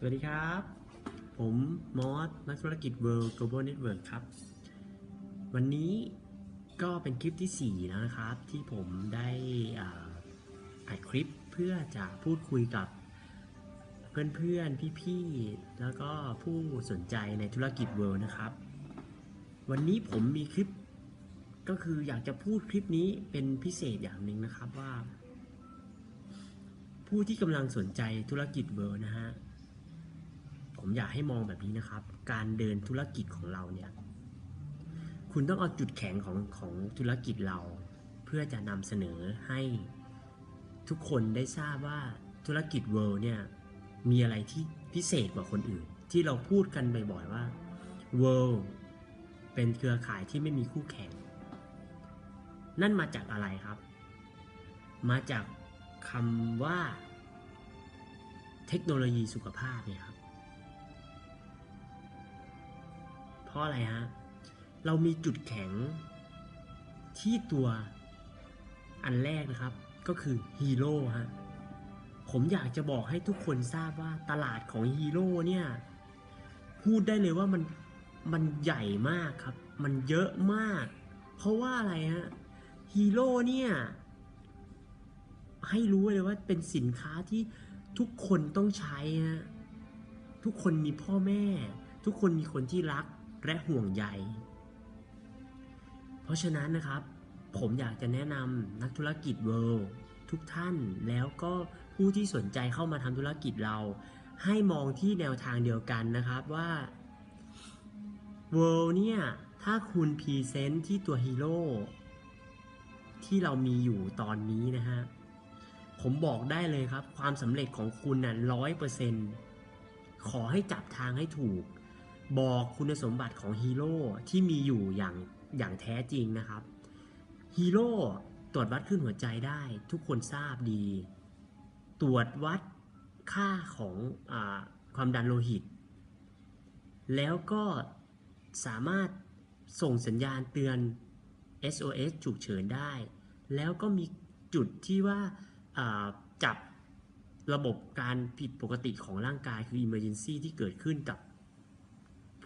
สวัสดีครับ ผมมอสนักธุรกิจ World Global Network ครับ วันนี้ก็เป็นคลิปที่4แล้วนะครับที่ผมได้อัดคลิปเพื่อจะพูดคุยกับเพื่อนๆพี่ๆแล้วก็ผู้สนใจในธุรกิจ World นะครับ วันนี้ผมมีคลิปก็คืออยากจะพูดคลิปนี้เป็นพิเศษอย่างหนึ่งนะครับว่าผู้ที่กำลังสนใจธุรกิจ World นะฮะผมอยากให้มองแบบนี้นะครับการเดินธุรกิจของเราเนี่ยคุณต้องเอาจุดแข็งของธุรกิจเราเพื่อจะนำเสนอให้ทุกคนได้ทราบว่าธุรกิจ World เนี่ยมีอะไรที่พิเศษกว่าคนอื่นที่เราพูดกันบ่อยๆว่า World เป็นเครือข่ายที่ไม่มีคู่แข่งนั่นมาจากอะไรครับมาจากคำว่าเทคโนโลยีสุขภาพเนี่ยครับเพราะอะไรฮะเรามีจุดแข็งที่ตัวอันแรกนะครับก็คือฮีโร่ฮะผมอยากจะบอกให้ทุกคนทราบว่าตลาดของฮีโร่เนี่ยพูดได้เลยว่ามันใหญ่มากครับมันเยอะมากเพราะว่าอะไรฮะฮีโร่เนี่ยให้รู้เลยว่าเป็นสินค้าที่ทุกคนต้องใช้ฮะทุกคนมีพ่อแม่ทุกคนมีคนที่รักและห่วงใยเพราะฉะนั้นนะครับผมอยากจะแนะนำนักธุรกิจ World ทุกท่านแล้วก็ผู้ที่สนใจเข้ามาทำธุรกิจเราให้มองที่แนวทางเดียวกันนะครับว่า World เนี่ยถ้าคุณพรีเซนต์ที่ตัวฮีโร่ที่เรามีอยู่ตอนนี้นะฮะผมบอกได้เลยครับความสำเร็จของคุณน่ะ100%ขอให้จับทางให้ถูกบอกคุณสมบัติของฮีโร่ที่มีอยู่อย่างแท้จริงนะครับฮีโร่ตรวจวัดคลื่นหัวใจได้ทุกคนทราบดีตรวจวัดค่าของความดันโลหิตแล้วก็สามารถส่งสัญญาณเตือน SOS ฉุกเฉินได้แล้วก็มีจุดที่ว่าจับระบบการผิดปกติของร่างกายคือ Emergency ที่เกิดขึ้นกับ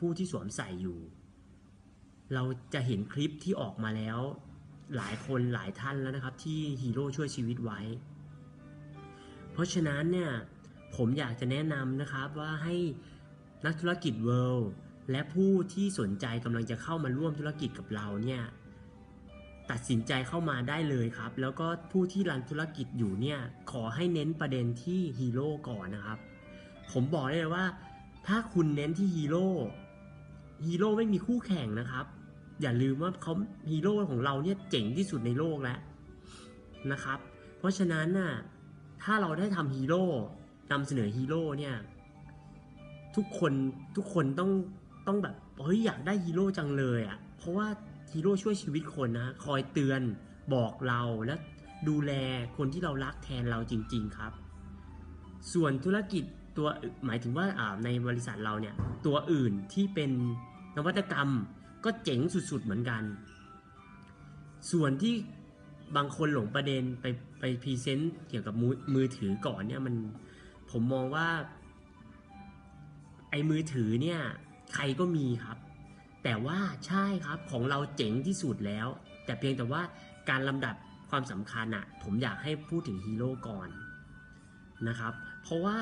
ผู้ที่สวมใส่อยู่เราจะเห็นคลิปที่ออกมาแล้วหลายคนหลายท่านแล้วนะครับที่ฮีโร่ช่วยชีวิตไว้เพราะฉะนั้นเนี่ยผมอยากจะแนะนำนะครับว่าให้นักธุรกิจ World และผู้ที่สนใจกำลังจะเข้ามาร่วมธุรกิจกับเราเนี่ยตัดสินใจเข้ามาได้เลยครับแล้วก็ผู้ที่รันธุรกิจอยู่เนี่ยขอให้เน้นประเด็นที่ฮีโร่ก่อนนะครับผมบอกได้เลยว่าถ้าคุณเน้นที่ฮีโร่ไม่มีคู่แข่งนะครับอย่าลืมว่าฮีโร่ของเราเนี่ยเจ๋งที่สุดในโลกแล้วนะครับเพราะฉะนั้นน่ะถ้าเราได้ทำฮีโร่นำเสนอฮีโร่เนี่ยทุกคนต้องแบบเฮ้ยอยากได้ฮีโร่จังเลยอ่ะเพราะว่าฮีโร่ช่วยชีวิตคนนะคอยเตือนบอกเราและดูแลคนที่เรารักแทนเราจริงๆครับส่วนธุรกิจตัวหมายถึงว่าในบริษัทเราเนี่ยตัวอื่นที่เป็นนวัตกรรมก็เจ๋งสุดๆเหมือนกันส่วนที่บางคนหลงประเด็นไปพรีเซนต์เกี่ยวกับมือถือก่อนเนี่ยผมมองว่าไอ้มือถือเนี่ยใครก็มีครับแต่ว่าใช่ครับของเราเจ๋งที่สุดแล้วแต่เพียงแต่ว่าการลำดับความสำคัญผมอยากให้พูดถึงฮีโร่ก่อนนะครับเพราะว่า